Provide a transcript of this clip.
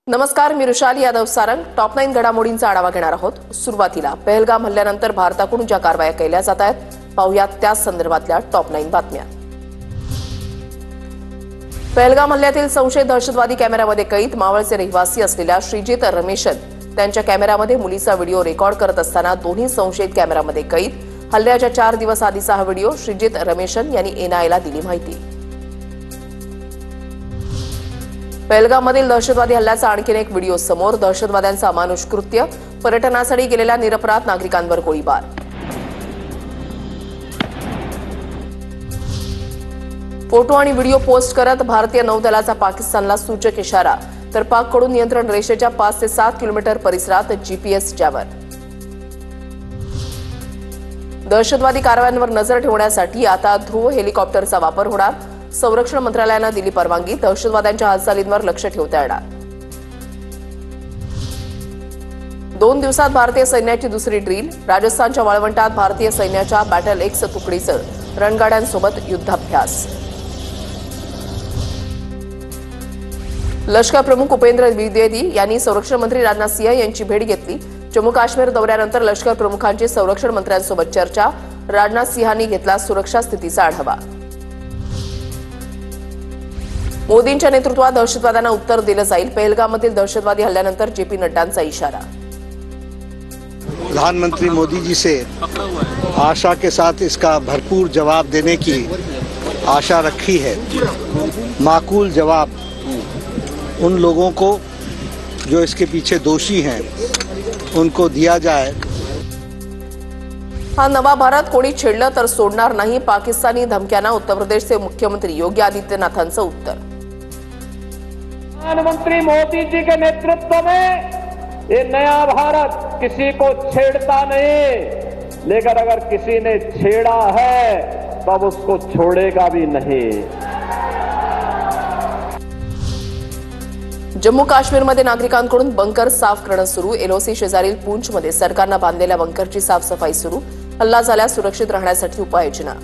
नमस्कार, मी रुशाली यादव सारंग. टॉप 9 घडामोडींचा आढावा घेणार आहोत. सुरुवातीला पहलगाम हल्ल्यानंतर भारताकडून ज्या कारवाया केल्या जात आहेत पाहूयात त्या संदर्भातल्या टॉप 9 बातम्या. पहलगाम हल्ल्यातील संशयित दहशतवादी कॅमेऱ्यामध्ये कैद. मावळचे रहिवासी असलेल्या श्रीजित रमेशन त्यांच्या कॅमेऱ्यामध्ये मुलीचा व्हिडिओ रेकॉर्ड करत असताना दोन्ही संशयित कॅमेऱ्यामध्ये कैद. हल्ल्याच्या 4 दिवस आधीचा हा व्हिडिओ श्रीजित रमेशन यांनी एनआयएला दिली माहिती. पहलगाममधील दहशतवादी हल्ल्याचा आणखीन एक व्हिडिओ समोर. दहशतवाद्यांचं अमानुष कृत्य. पर्यटनासाठी गेलेल्या निरपराध नागरिकांवर गोळीबार. फोटो आणि व्हिडिओ पोस्ट करत भारतीय नौदलाचा पाकिस्तानला सूचक इशारा. तर पाककडून नियंत्रण रेषेच्या 5 ते 7 किलोमीटर परिसरात जीपीएस टॉवर. दहशतवादी कारवायांवर नजर ठेवण्यासाठी आता ध्रुव हेलिकॉप्टरचा वापर होणार. संरक्षण मंत्रालयानं दिली परवानगी. दहशतवाद्यांच्या हालचालींवर लक्ष ठेवता येणार. 2 दिवसात भारतीय सैन्याची दुसरी ड्रील. राजस्थानच्या वाळवंटात भारतीय सैन्याच्या बॅटल एक्स तुकडीचं रणगाड्यांसोबत युद्धाभ्यास. लष्कर प्रमुख उपेंद्र द्विवेदी यांनी संरक्षण मंत्री राजनाथ सिंह यांची भेट घेतली. जम्मू काश्मीर दौऱ्यानंतर लष्कर प्रमुखांची संरक्षण मंत्र्यांसोबत चर्चा. राजनाथ सिंहांनी घेतला सुरक्षा स्थितीचा आढावा. मोदींच्या नेतृत्वात दहशतवाद्यांना उत्तर दिलं जाईल. पहलगाममधील दहशतवादी हल्ल्यानंतर जेपी नड्डांचा इशारा. प्रधानमंत्री मोदी जी से आशा के साथ इसका भरपूर जवाब देने की आशा रखी है. माकूल जवाब उन लोगों को जो इसके पीछे दोषी हैं उनको दिया जाए. हा नवा भारत कोणी छेडलं तर सोडणार नाही. पाकिस्तानी धमक्यांना उत्तर प्रदेशचे मुख्यमंत्री योगी आदित्यनाथांचं उत्तर. प्रधानमंत्री मोदी जी के नेतृत्व में ये नया भारत किसी को छेड़ता नहीं, लेकिन अगर किसी ने छेड़ा है तब उसको छोड़ेगा भी नहीं. जम्मू काश्मीरमध्ये नागरिकांकडून बंकर साफ करणं सुरू. एलओसी शेजारील पूंछमध्ये सरकारनं बांधलेल्या बंकरची साफसफाई सुरू. हल्ला झाल्यास सुरक्षित राहण्यासाठी उपाययोजना.